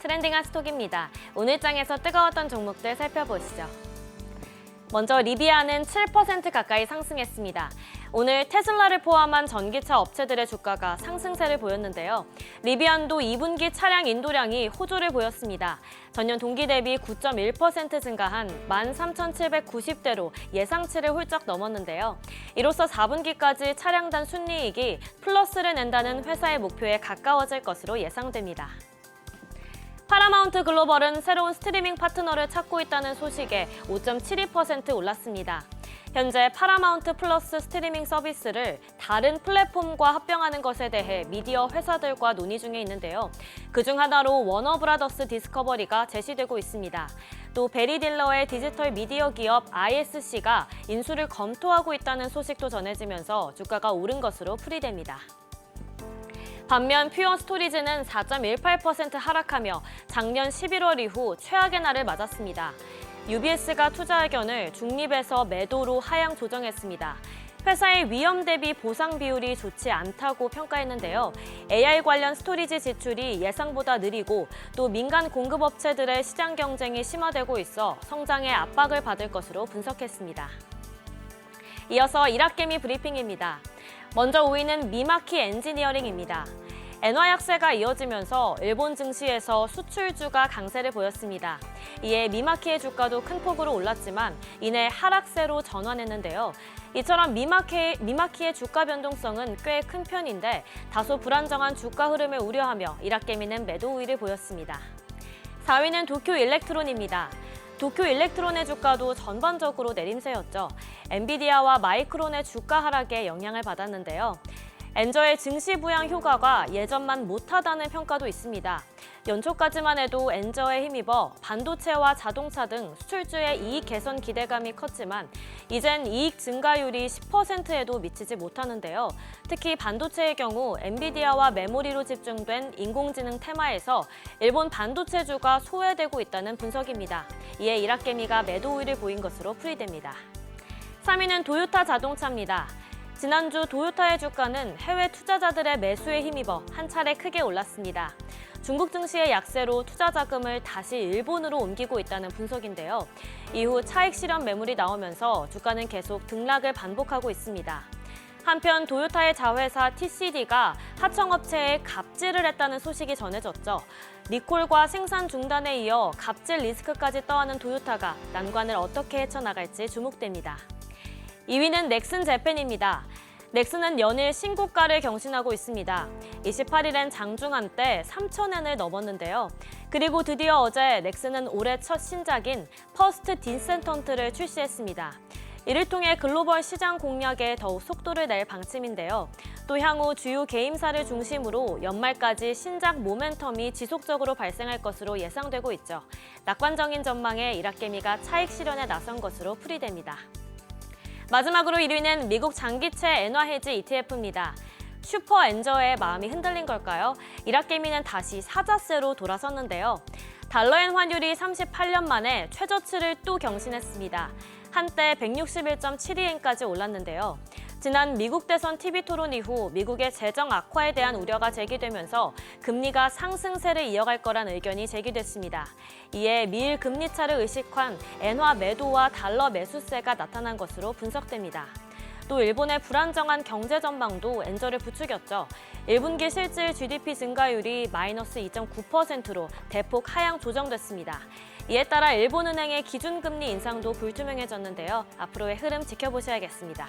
트렌딩한 스톡입니다. 오늘 장에서 뜨거웠던 종목들 살펴보시죠. 먼저 리비아는 7% 가까이 상승했습니다. 오늘 테슬라를 포함한 전기차 업체들의 주가가 상승세를 보였는데요. 리비안도 2분기 차량 인도량이 호조를 보였습니다. 전년 동기 대비 9.1% 증가한 13,790대로 예상치를 훌쩍 넘었는데요. 이로써 4분기까지 차량당 순이익이 플러스를 낸다는 회사의 목표에 가까워질 것으로 예상됩니다. 파라마운트 글로벌은 새로운 스트리밍 파트너를 찾고 있다는 소식에 5.72% 올랐습니다. 현재 파라마운트 플러스 스트리밍 서비스를 다른 플랫폼과 합병하는 것에 대해 미디어 회사들과 논의 중에 있는데요. 그중 하나로 워너브라더스 디스커버리가 제시되고 있습니다. 또 베리딜러의 디지털 미디어 기업 ISC가 인수를 검토하고 있다는 소식도 전해지면서 주가가 오른 것으로 풀이됩니다. 반면 퓨어 스토리지는 4.18% 하락하며 작년 11월 이후 최악의 날을 맞았습니다. UBS가 투자 의견을 중립에서 매도로 하향 조정했습니다. 회사의 위험 대비 보상 비율이 좋지 않다고 평가했는데요. AI 관련 스토리지 지출이 예상보다 느리고 또 민간 공급업체들의 시장 경쟁이 심화되고 있어 성장에 압박을 받을 것으로 분석했습니다. 이어서 일학개미 브리핑입니다. 먼저 5위는 미마키 엔지니어링입니다. 엔화 약세가 이어지면서 일본 증시에서 수출주가 강세를 보였습니다. 이에 미마키의 주가도 큰 폭으로 올랐지만 이내 하락세로 전환했는데요. 이처럼 미마키의 주가 변동성은 꽤 큰 편인데 다소 불안정한 주가 흐름을 우려하며 일학개미는 매도 우위를 보였습니다. 4위는 도쿄일렉트론입니다. 도쿄일렉트론의 주가도 전반적으로 내림세였죠. 엔비디아와 마이크론의 주가 하락에 영향을 받았는데요. 엔저의 증시 부양 효과가 예전만 못하다는 평가도 있습니다. 연초까지만 해도 엔저에 힘입어 반도체와 자동차 등 수출주의 이익 개선 기대감이 컸지만 이젠 이익 증가율이 10%에도 미치지 못하는데요. 특히 반도체의 경우 엔비디아와 메모리로 집중된 인공지능 테마에서 일본 반도체주가 소외되고 있다는 분석입니다. 이에 일학개미가 매도 우위를 보인 것으로 풀이됩니다. 3위는 도요타 자동차입니다. 지난주 도요타의 주가는 해외 투자자들의 매수에 힘입어 한 차례 크게 올랐습니다. 중국 증시의 약세로 투자 자금을 다시 일본으로 옮기고 있다는 분석인데요. 이후 차익 실현 매물이 나오면서 주가는 계속 등락을 반복하고 있습니다. 한편 도요타의 자회사 TCD가 하청업체에 갑질을 했다는 소식이 전해졌죠. 리콜과 생산 중단에 이어 갑질 리스크까지 떠안은 도요타가 난관을 어떻게 헤쳐나갈지 주목됩니다. 2위는 넥슨 재팬입니다. 넥슨은 연일 신고가를 경신하고 있습니다. 28일엔 장중한 때 3,000엔을 넘었는데요. 그리고 드디어 어제 넥슨은 올해 첫 신작인 퍼스트 딘센턴트를 출시했습니다. 이를 통해 글로벌 시장 공략에 더욱 속도를 낼 방침인데요. 또 향후 주요 게임사를 중심으로 연말까지 신작 모멘텀이 지속적으로 발생할 것으로 예상되고 있죠. 낙관적인 전망에 일학개미가 차익 실현에 나선 것으로 풀이됩니다. 마지막으로 1위는 미국 장기채 엔화 해지 ETF입니다. 슈퍼 엔저의 마음이 흔들린 걸까요? 일학개미는 다시 사자세로 돌아섰는데요. 달러엔 환율이 38년 만에 최저치를 또 경신했습니다. 한때 161.72엔까지 올랐는데요. 지난 미국 대선 TV 토론 이후 미국의 재정 악화에 대한 우려가 제기되면서 금리가 상승세를 이어갈 거란 의견이 제기됐습니다. 이에 미일 금리 차를 의식한 엔화 매도와 달러 매수세가 나타난 것으로 분석됩니다. 또 일본의 불안정한 경제 전망도 엔저를 부추겼죠. 1분기 실질 GDP 증가율이 마이너스 2.9%로 대폭 하향 조정됐습니다. 이에 따라 일본은행의 기준금리 인상도 불투명해졌는데요. 앞으로의 흐름 지켜보셔야겠습니다.